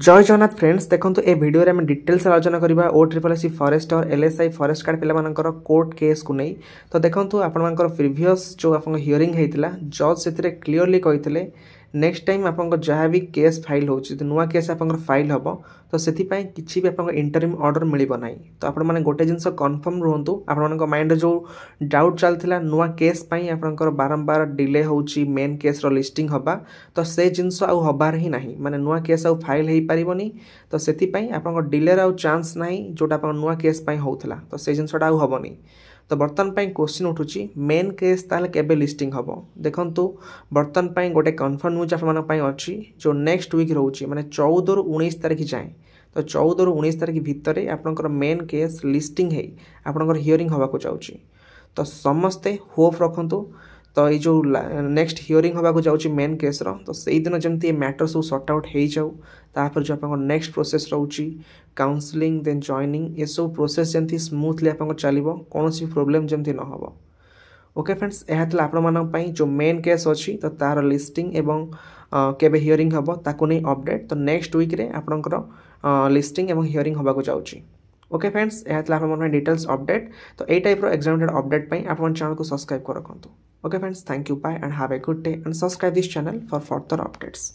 जय जगन्नाथ फ्रेंड्स देखो ए वीडियो रे हम डिटेल्स आलोचना करबा ओ ट्रिपल एस फॉरेस्ट और एलएसआई फॉरेस्ट गार्ड पिला मानकर कोर्ट केस को नहीं तो देखो आपण मानकर प्रीवियस जो आपन हियरिंग हेतिला जज सेतिरे क्लियरली कहितले नेक्स्ट टाइम आपन जहाँ भी केस फाइल होची तो नुआ केस आपन फाइल हबो तो सेति पई किछि भी आपन इंटरिम ऑर्डर मिलिबो नाही तो आपण माने गोटे जिंस कंफर्म रहंतु आपण मानक माइंड जो डाउट चलथिला नुआ केस पई आपनकर बारंबार डिले होची मेन केस रो लिस्टिंग हबा तो से जिंस आउ हबार ही नाही माने नुआ केस आउ फाइल हेई परिबोनी तो सेति पई आपन डिले आउ चांस नाही जोटा आपन नुआ केस पई होउथला तो से जिंसटा आउ हबोनी तो बर्तन पाई क्वेश्चन उठुची मेन केस ताले केबे लिस्टिंग हबो देखंतु बर्तन पाई गोटे कंफर्म न्यूज आपन पाई अछि जो नेक्स्ट वीक रहउची माने 14 रु 19 तारिख जाए तो 14 रु 19 तारिख भितरे आपनकर मेन केस लिस्टिंग है आपनकर हियरिंग हवा को जाउची तो समस्ते होप रखंतु तो ये जो नेक्स्ट हियरिंग हवा को जाउची मेन केस रो तो सेही दिन जेमती ए मैटर सब सॉर्ट आउट हेई जाउ तापर जो आपन नेक्स्ट प्रोसेस रहउची काउंसलिंग देन जॉइनिंग ये सब प्रोसेस जेमती स्मूथली आपन चलिबो कोनोसी प्रॉब्लम जेमती न हबो ओके फ्रेंड्स एहातला आपण मानक पई जो मेन केस अछि तो तार लिस्टिंग एवं केबे हियरिंग हबो ताको नै अपडेट तो नेक्स्ट वीक रे आपनकर लिस्टिंग एवं हियरिंग हबा को जाउची ओके फ्रेंड्स एहातला आपण मन डिटेल्स अपडेट तो ए टाइप रो एग्जामिनेटेड अपडेट पई आपण चैनल को सब्सक्राइब कर रखंतु okay friends thank you bye and have a good day and subscribe this channel for further updates.